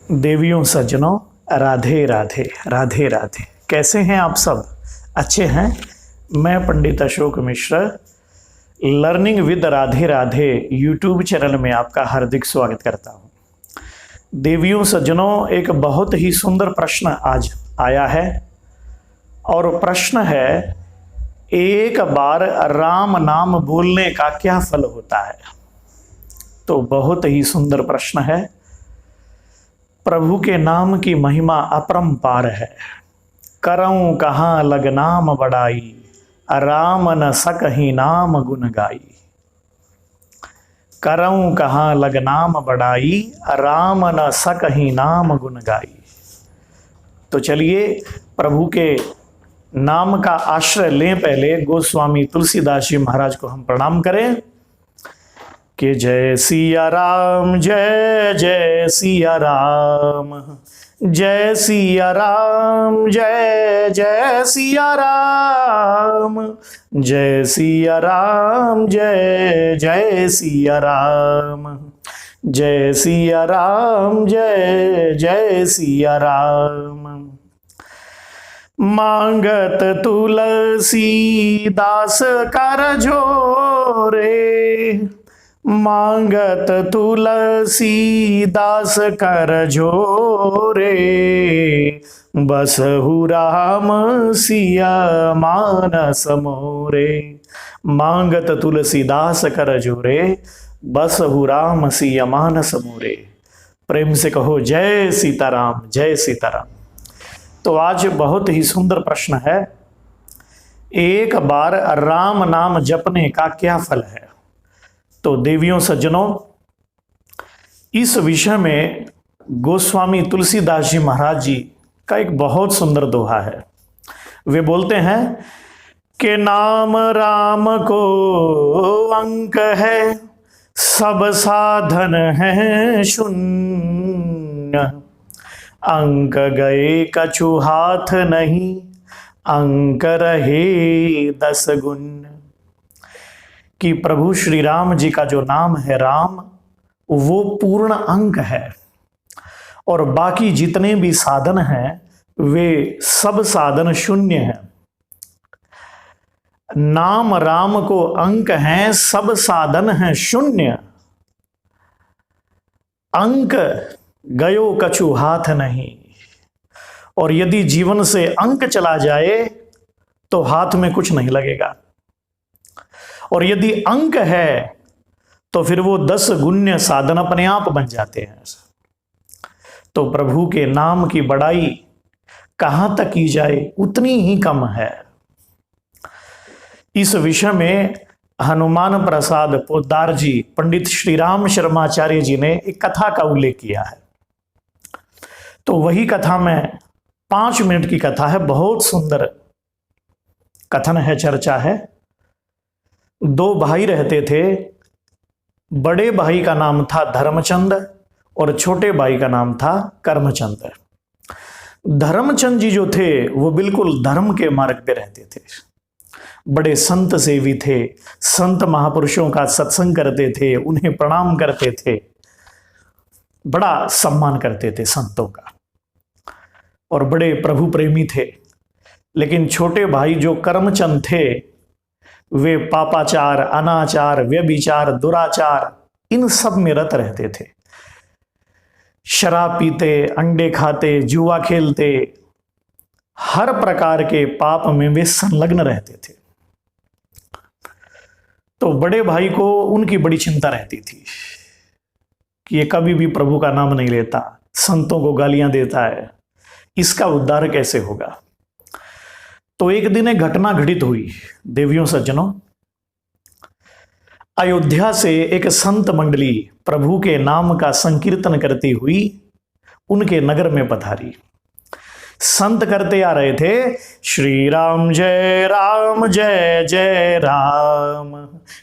देवियों सज्जनों, राधे राधे राधे राधे। कैसे हैं आप सब? अच्छे हैं? मैं Pandit Ashok Mishra learning with Radhe Radhe YouTube channel में आपका हार्दिक स्वागत करता हूं। देवियों सज्जनों, एक बहुत ही सुंदर प्रश्न आज आया है और प्रश्न है, एक बार राम नाम बोलने का क्या फल होता है? तो बहुत ही सुंदर प्रश्न है। प्रभु के नाम की महिमा अपरंपार है। करऊं कहाँ लग नाम बड़ाई, राम न सकहि नाम गुण गाई। करऊं कहाँ लग नाम बड़ाई, राम न सकहि नाम गुण गाई। तो चलिए प्रभु के नाम का आश्रय लें। पहले गोस्वामी तुलसीदास जी महाराज को हम प्रणाम करें कि जय सिया राम, जय जय सिया राम, जय सिया राम, जय जय सिया राम, जय सिया राम, जय जय सिया राम, जय सिया राम, जय जय सिया राम। मांगत तुलसी दास कर जोरे, मांगत तुलसी दास कर जोरे, बसहु राम सिया मानस मोरे। मांगत तुलसीदास कर जोरे, बसहु राम सिया मानस मोरे। प्रेम से कहो जय सीताराम, जय सीताराम। तो आज बहुत ही सुंदर प्रश्न है, एक बार राम नाम जपने का क्या फल है? तो देवियों सज्जनों, इस विषय में गोस्वामी तुलसीदास जी महाराज जी का एक बहुत सुंदर दोहा है। वे बोलते हैं कि नाम राम को अंक है, सब साधन है शून्य। अंक गए कछु हाथ नहीं, अंक रहे 10 गुण। कि प्रभु श्री राम जी का जो नाम है राम, वो पूर्ण अंक है और बाकी जितने भी साधन हैं वे सब साधन शून्य हैं। नाम राम को अंक हैं, सब साधन हैं शून्य। अंक गयो कछु हाथ नहीं। और यदि जीवन से अंक चला जाए तो हाथ में कुछ नहीं लगेगा। और यदि अंक है तो फिर वो 10 गुण्य साधन अपने आप बन जाते हैं। तो प्रभु के नाम की बड़ाई कहां तक की जाए, उतनी ही कम है। इस विषय में हनुमान प्रसाद पोद्दार जी, पंडित श्री राम शर्माचार्य जी ने एक कथा का उल्लेख किया है। तो वही कथा में 5 मिनट की कथा है, बहुत सुंदर कथन है, चर्चा है। 2 भाई रहते थे। बड़े भाई का नाम था धर्मचंद और छोटे भाई का नाम था कर्मचंद। धर्मचंद जी जो थे वो बिल्कुल धर्म के मार्ग पे रहते थे, बड़े संत सेवी थे, संत महापुरुषों का सत्संग करते थे, उन्हें प्रणाम करते थे, बड़ा सम्मान करते थे संतों का और बड़े प्रभु प्रेमी थे। लेकिन छोटे भाई जो कर्मचंद थे वे पापाचार, अनाचार, व्यभिचार, दुराचार, इन सब में रत रहते थे। शराब पीते, अंडे खाते, जुआ खेलते, हर प्रकार के पाप में वे संलग्न रहते थे। तो बड़े भाई को उनकी बड़ी चिंता रहती थी कि ये कभी भी प्रभु का नाम नहीं लेता, संतों को गालियां देता है, इसका उद्धार कैसे होगा। तो एक दिन एक घटना घटित हुई। देवियों सज्जनों, अयोध्या से एक संत मंडली प्रभु के नाम का संकीर्तन करती हुई उनके नगर में पधारी। संत करते आ रहे थे, श्री राम जय राम, जय जय राम,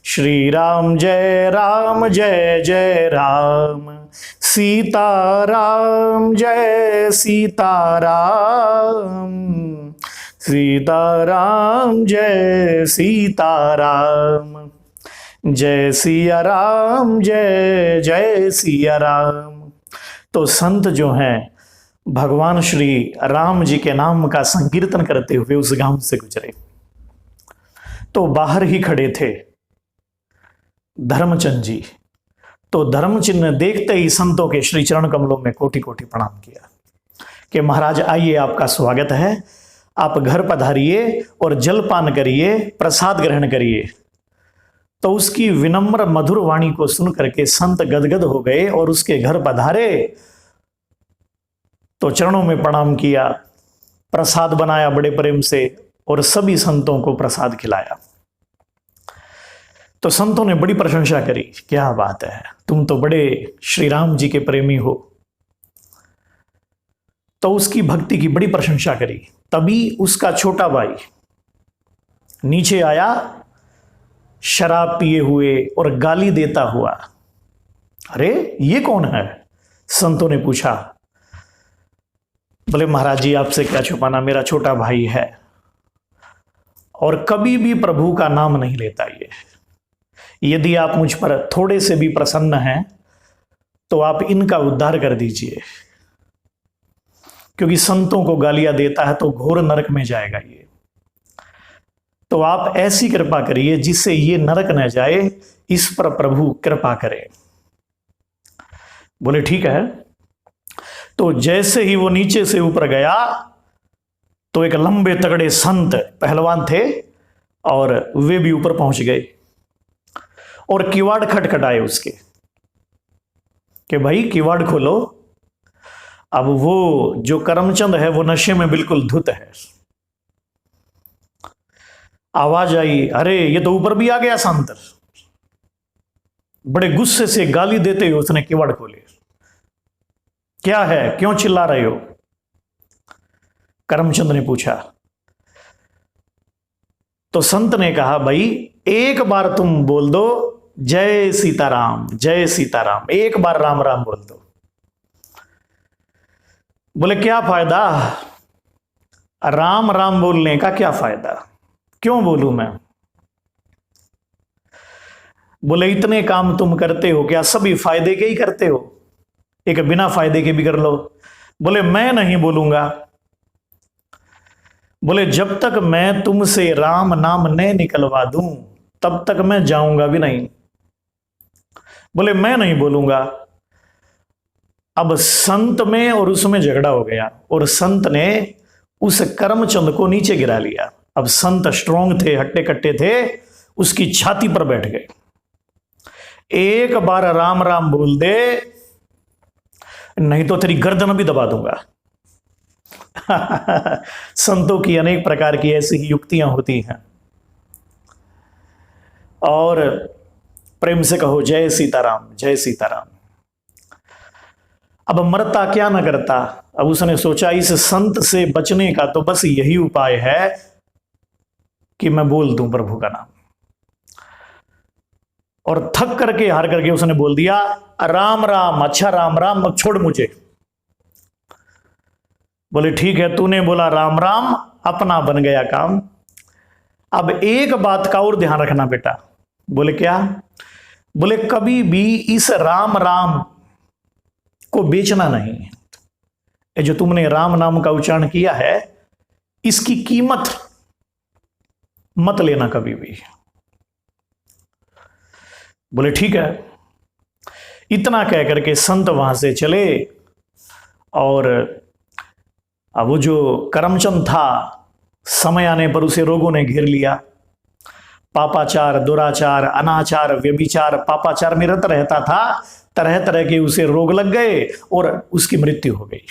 श्री राम जय राम, जय जय राम, सीता राम जय सीता राम, सीता राम जय सीता राम, जय सिया राम, जय जय सिया राम। तो संत जो हैं भगवान श्री राम जी के नाम का संकीर्तन करते हुए उस गांव से गुजरे। तो बाहर ही खड़े थे धर्मचंद जी। तो धर्मचंद ने देखते ही संतों के श्री चरण कमलों में कोटि कोटि प्रणाम किया कि महाराज आइए, आपका स्वागत है, आप घर पधारिए और जलपान करिए, प्रसाद ग्रहण करिए। तो उसकी विनम्र मधुर वाणी को सुन करके संत गदगद हो गए और उसके घर पधारे तो चरणों में प्रणाम किया, प्रसाद बनाया बड़े प्रेम से और सभी संतों को प्रसाद खिलाया। तो संतों ने बड़ी प्रशंसा करी, क्या बात है, तुम तो बड़े श्री राम जी के प्रेमी हो। तो उसकी भक्ति की बड़ी प्रशंसा करी। तभी उसका छोटा भाई नीचे आया शराब पिए हुए और गाली देता हुआ। अरे ये कौन है? संतों ने पूछा। बोले महाराज जी आपसे क्या छुपाना, मेरा छोटा भाई है और कभी भी प्रभु का नाम नहीं लेता। ये यदि आप मुझ पर थोड़े से भी प्रसन्न हैं तो आप इनका उद्धार कर दीजिए, क्योंकि संतों को गालियां देता है तो घोर नरक में जाएगा ये। तो आप ऐसी कृपा करिए जिससे ये नरक न जाए, इस पर प्रभु कृपा करें। बोले ठीक है। तो जैसे ही वो नीचे से ऊपर गया तो एक लंबे तगड़े संत पहलवान थे और वे भी ऊपर पहुंच गए और किवाड़ खटखटाए उसके कि भाई किवाड़ खोलो। अब वो जो करमचंद है वो नशे में बिल्कुल धुत है। आवाज आई, अरे ये तो ऊपर भी आ गया संत। बड़े गुस्से से गाली देते हुए उसने किवाड़ खोले। क्या है, क्यों चिल्ला रहे हो? करमचंद ने पूछा। तो संत ने कहा, भाई एक बार तुम बोल दो जय सीताराम, जय सीताराम, एक बार राम राम बोल दो। बोले क्या फायदा, राम राम बोलने का क्या फायदा, क्यों बोलूं मैं? बोले इतने काम तुम करते हो, क्या सभी फायदे के ही करते हो? एक बिना फायदे के भी कर लो। बोले मैं नहीं बोलूंगा। बोले जब तक मैं तुमसे राम नाम न निकलवा दूं तब तक मैं जाऊंगा भी नहीं। बोले मैं नहीं बोलूंगा। अब संत में और उसमें झगड़ा हो गया और संत ने उस करमचंद को नीचे गिरा लिया। अब संत स्ट्रांग थे, हट्टे कट्टे थे, उसकी छाती पर बैठ गए। एक बार राम राम बोल दे, नहीं तो तेरी गर्दन भी दबा दूंगा। संतों की अनेक प्रकार की ऐसी ही युक्तियां होती हैं। और प्रेम से कहो जय सीताराम, जय सीताराम। अब मरता क्या न करता। अब उसने सोचा इस संत से बचने का तो बस यही उपाय है कि मैं बोल दूं प्रभु का नाम। और थक करके हार करके उसने बोल दिया राम राम, अच्छा राम राम, अब छोड़ मुझे। बोले ठीक है, तूने बोला राम राम, अपना बन गया काम। अब एक बात का और ध्यान रखना बेटा। बोले क्या? बोले कभी भी इस राम राम को बेचना नहीं। ये जो तुमने राम नाम का उच्चारण किया है इसकी कीमत मत लेना कभी भी। बोले ठीक है। इतना कह करके संत वहां से चले और अब वो जो करमचंद था समय आने पर उसे रोगों ने घेर लिया। पापाचार, दुराचार, अनाचार, व्यभिचार, पापाचार में रत रहता था। तरह तरह के उसे रोग लग गए और उसकी मृत्यु हो गई।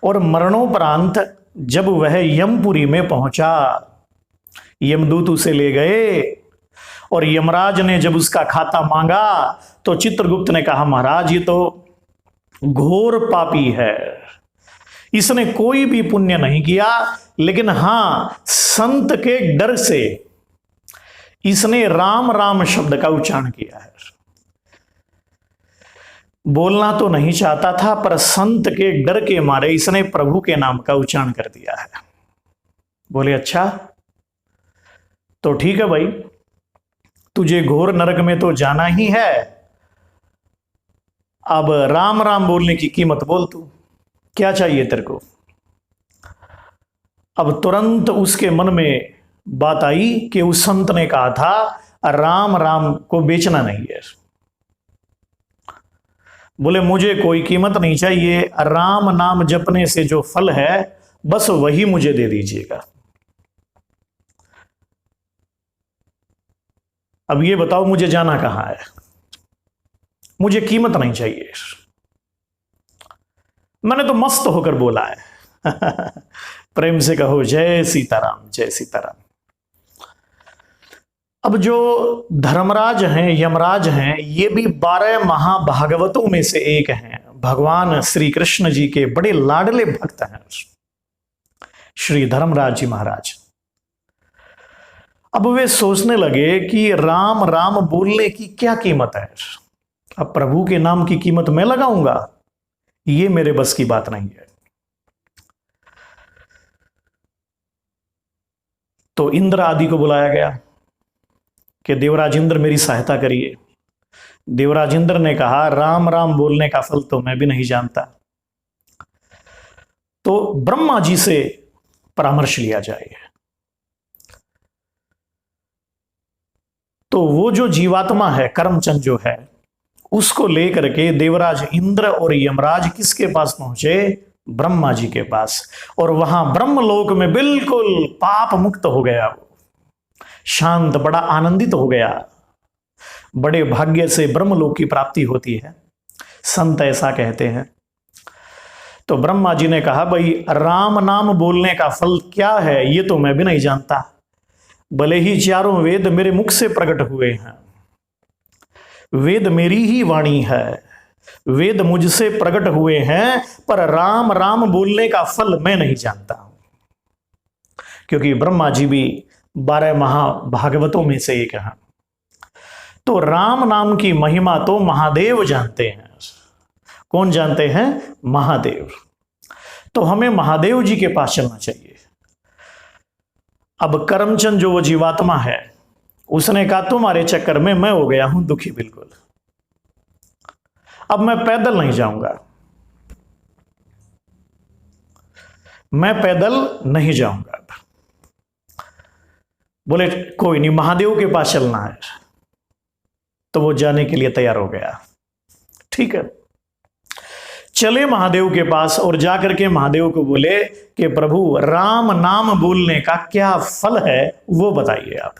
और मरणोपरांत जब वह यमपुरी में पहुंचा, यमदूत उसे ले गए और यमराज ने जब उसका खाता मांगा तो चित्रगुप्त ने कहा महाराज ये तो घोर पापी है, इसने कोई भी पुण्य नहीं किया, लेकिन हां संत के डर से इसने राम राम शब्द का उच्चारण किया है। बोलना तो नहीं चाहता था पर संत के डर के मारे इसने प्रभु के नाम का उच्चारण कर दिया है। बोले अच्छा तो ठीक है भाई, तुझे घोर नरक में तो जाना ही है, अब राम राम बोलने की कीमत बोल तू, क्या चाहिए तेरे को। अब तुरंत उसके मन में बात आई कि उस संत ने कहा था राम राम को बेचना नहीं है। बोले मुझे कोई कीमत नहीं चाहिए, राम नाम जपने से जो फल है बस वही मुझे दे दीजिएगा। अब ये बताओ मुझे जाना कहां है, मुझे कीमत नहीं चाहिए। मैंने तो मस्त होकर बोला है। प्रेम से कहो जय सीताराम, जय सीताराम। अब जो धर्मराज हैं, यमराज हैं, ये भी 12 महाभागवतों में से एक हैं। भगवान श्री कृष्ण जी के बड़े लाडले भक्त हैं श्री धर्मराज जी महाराज। अब वे सोचने लगे कि राम राम बोलने की क्या कीमत है। अब प्रभु के नाम की कीमत मैं लगाऊंगा, ये मेरे बस की बात नहीं है। तो इंद्र आदि को बुलाया गया कि देवराज इंद्र मेरी सहायता करिए। देवराज इंद्र ने कहा राम राम बोलने का फल तो मैं भी नहीं जानता, तो ब्रह्मा जी से परामर्श लिया जाए। तो वो जो जीवात्मा है, कर्मचंद जो है, उसको लेकर के देवराज इंद्र और यमराज किसके पास पहुंचे? ब्रह्मा जी के पास। और वहां ब्रह्मलोक में बिल्कुल पाप मुक्त हो गया, शांत, बड़ा आनंदित हो गया। बड़े भाग्य से ब्रह्मलोक की प्राप्ति होती है, संत ऐसा कहते हैं। तो ब्रह्मा जी ने कहा भाई राम नाम बोलने का फल क्या है ये तो मैं भी नहीं जानता, भले ही चारों वेद मेरे मुख से प्रकट हुए हैं, वेद मेरी ही वाणी है, वेद मुझसे प्रकट हुए हैं, पर राम राम बोलने का फल मैं नहीं जानता हूं। क्योंकि ब्रह्मा जी भी 12 महाभागवतों में से एक हैं। तो राम नाम की महिमा तो महादेव जानते हैं। कौन जानते हैं? महादेव। तो हमें महादेव जी के पास चलना चाहिए। अब करमचंद जो वो जीवात्मा है, उसने कहा तुम्हारे चक्कर में मैं हो गया हूं दुखी बिल्कुल, अब मैं पैदल नहीं जाऊंगा, मैं पैदल नहीं जाऊंगा। बोले कोई नहीं, महादेव के पास चलना है। तो वो जाने के लिए तैयार हो गया। ठीक है, चले महादेव के पास और जाकर के महादेव को बोले कि प्रभु राम नाम बोलने का क्या फल है वो बताइए आप।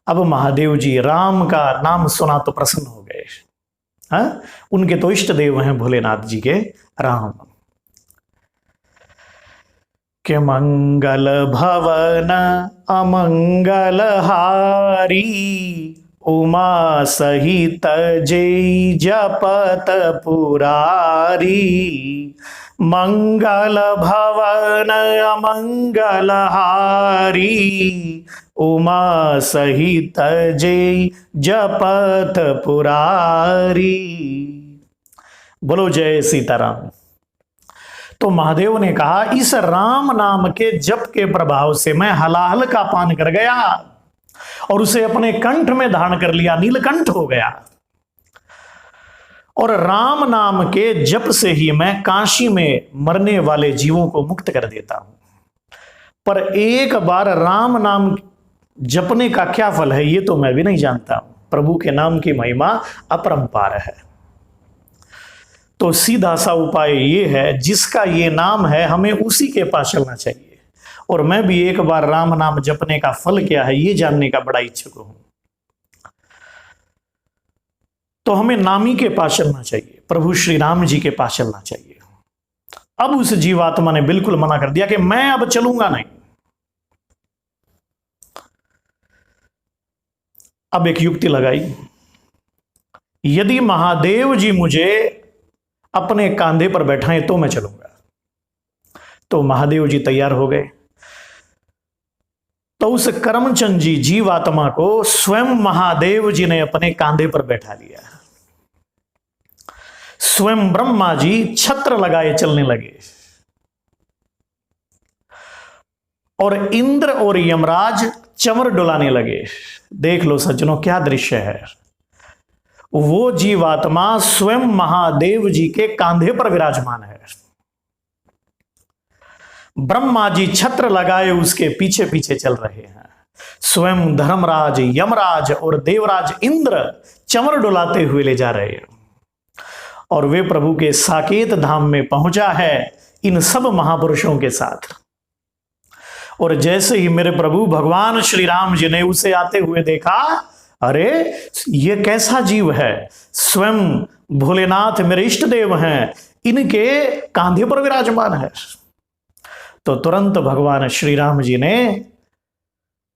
अब महादेव जी राम का नाम सुना तो प्रसन्न हो गए। हाँ, उनके तो इष्ट देव हैं भोलेनाथ जी के राम। के मंगल भवन अमंगल हारी, उमा सहित जय जपत पुरारी। मंगल भवन अमंगल हारी, उमा सहित जय जपत पुरारी। बोलो जय सीताराम। तो महादेव ने कहा इस राम नाम के जप के प्रभाव से मैं हलाहल का पान कर गया और उसे अपने कंठ में धारण कर लिया, नीलकंठ हो गया। और राम नाम के जप से ही मैं काशी में मरने वाले जीवों को मुक्त कर देता हूं। पर एक बार राम नाम जपने का क्या फल है ये तो मैं भी नहीं जानता हूं। प्रभु के नाम की महिमा अपरंपार है। तो सीधा सा उपाय ये है, जिसका ये नाम है हमें उसी के पास चलना चाहिए। और मैं भी एक बार राम नाम जपने का फल क्या है ये जानने का बड़ा इच्छुक हूं। तो हमें नामी के पास चलना चाहिए, प्रभु श्री राम जी के पास चलना चाहिए। अब उस जीवात्मा ने बिल्कुल मना कर दिया कि मैं अब चलूंगा नहीं। अब एक युक्ति लगाई, यदि महादेव जी मुझे अपने कांधे पर बैठाएं तो मैं चलूंगा। तो महादेव जी तैयार हो गए। तो उस करमचंद जी जीवात्मा को स्वयं महादेव जी ने अपने कांधे पर बैठा लिया। स्वयं ब्रह्मा जी छत्र लगाए चलने लगे और इंद्र और यमराज चंवर डुलाने लगे। देख लो सज्जनों क्या दृश्य है। वो जीवात्मा स्वयं महादेव जी के कांधे पर विराजमान है। ब्रह्मा जी छत्र लगाए उसके पीछे पीछे चल रहे हैं। स्वयं धर्मराज, यमराज और देवराज इंद्र चमर डुलाते हुए ले जा रहे हैं और वे प्रभु के साकेत धाम में पहुंचा है इन सब महापुरुषों के साथ। और जैसे ही मेरे प्रभु भगवान श्री राम जी ने उसे आते हुए देखा, अरे ये कैसा जीव है, स्वयं भोलेनाथ मेरे इष्ट देव हैं, इनके कांधे पर विराजमान है। तो तुरंत भगवान श्री राम जी ने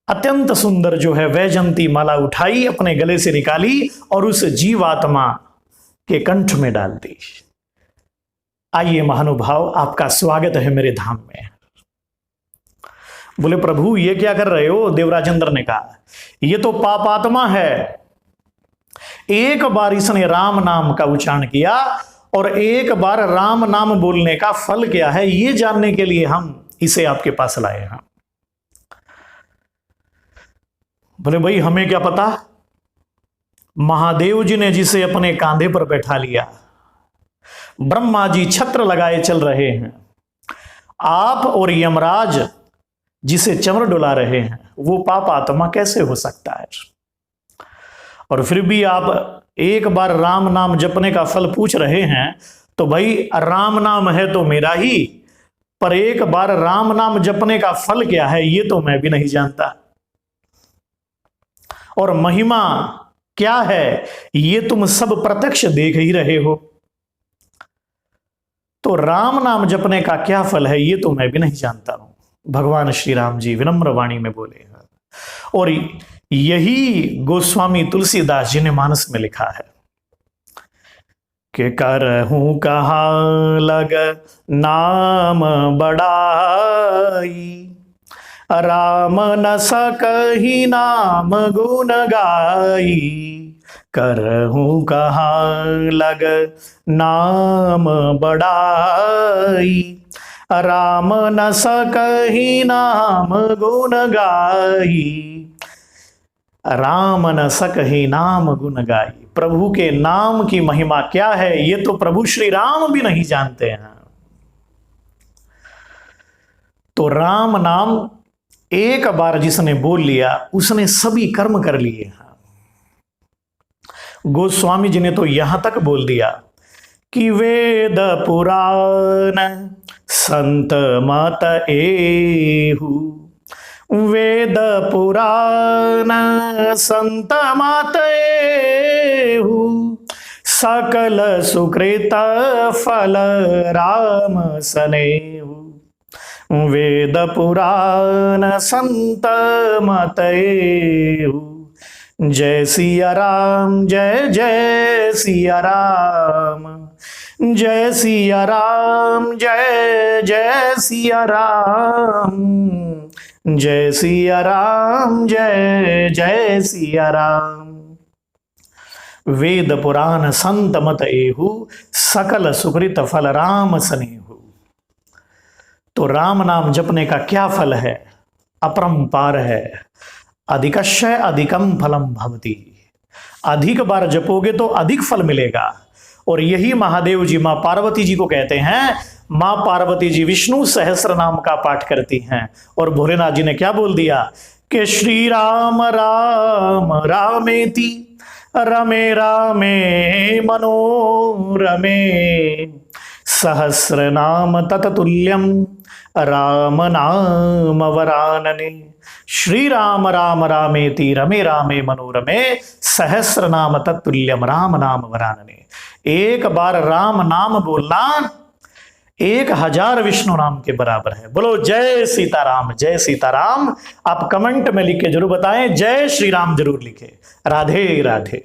अत्यंत सुंदर जो है वैजंती माला उठाई, अपने गले से निकाली और उस जीवात्मा के कंठ में डाल दी। आइए महानुभाव, आपका स्वागत है मेरे धाम में। बोले प्रभु ये क्या कर रहे हो? देवराज इंद्र ने कहा ये तो पापात्मा है। एक बार इसने राम नाम का उच्चारण किया और एक बार राम नाम बोलने का फल क्या है ये जानने के लिए हम इसे आपके पास लाए हैं। बोले भाई हमें क्या पता, महादेव जी ने जिसे अपने कांधे पर बैठा लिया, ब्रह्मा जी छत्र लगाए चल रहे हैं, आप और यमराज जिसे चमर डुला रहे हैं, वो पाप आत्मा कैसे हो सकता है? और फिर भी आप एक बार राम नाम जपने का फल पूछ रहे हैं, तो भाई राम नाम है तो मेरा ही, पर एक बार राम नाम जपने का फल क्या है ये तो मैं भी नहीं जानता, और महिमा क्या है ये तुम सब प्रत्यक्ष देख ही रहे हो। तो राम नाम जपने का क्या फल है ये तो मैं भी नहीं जानता हूं, भगवान श्री राम जी विनम्र वाणी में बोले हैं। और यही गोस्वामी तुलसीदास जी ने मानस में लिखा है कि करहूं कहाँ लग नाम बड़ाई, राम न सकहि नाम गुण गाई। करहूं कहाँ लग नाम बड़ाई, राम न सकहि नाम गुण गाई। राम न सकहि नाम गुण गाई, प्रभु के नाम की महिमा क्या है ये तो प्रभु श्री राम भी नहीं जानते हैं। तो राम नाम एक बार जिसने बोल लिया उसने सभी कर्म कर लिए हैं। गोस्वामी जी ने तो यहां तक बोल दिया कि वेद पुराण संत मत एहु, वेद पुराण संत मत एहु, सकल सुकृत फल राम सनेहु। वेद पुराण संत मत एहु, जय सिया राम जय जय सिया राम, जय सिया राम जय जय सिया राम, जय सिया राम जय जय सिया राम। वेद पुराण संत मत एहु, सकल सुकृत फल राम सनेहु। तो राम नाम जपने का क्या फल है? अपरंपार है। अधिकस्य अधिकम फलम भवति, अधिक बार जपोगे तो अधिक फल मिलेगा। और यही महादेव जी मां पार्वती जी को कहते हैं। मां पार्वती जी विष्णु सहस्र नाम का पाठ करती हैं और भोलेनाथ जी ने क्या बोल दिया कि श्री राम राम रामेति रमे रामे मनोरमे, सहस्र नाम तत्तुल्यम राम नाम वरानने। श्री राम राम रामेति रमे रामे मनोरमे, सहस्र नाम तत्तुल्यम राम नाम वरानने। एक बार राम नाम बोलना 1000 विष्णु नाम के बराबर है। बोलो जय सीताराम जय सीताराम। आप कमेंट में लिख के जरूर बताएं, जय श्री राम जरूर लिखें। राधे राधे।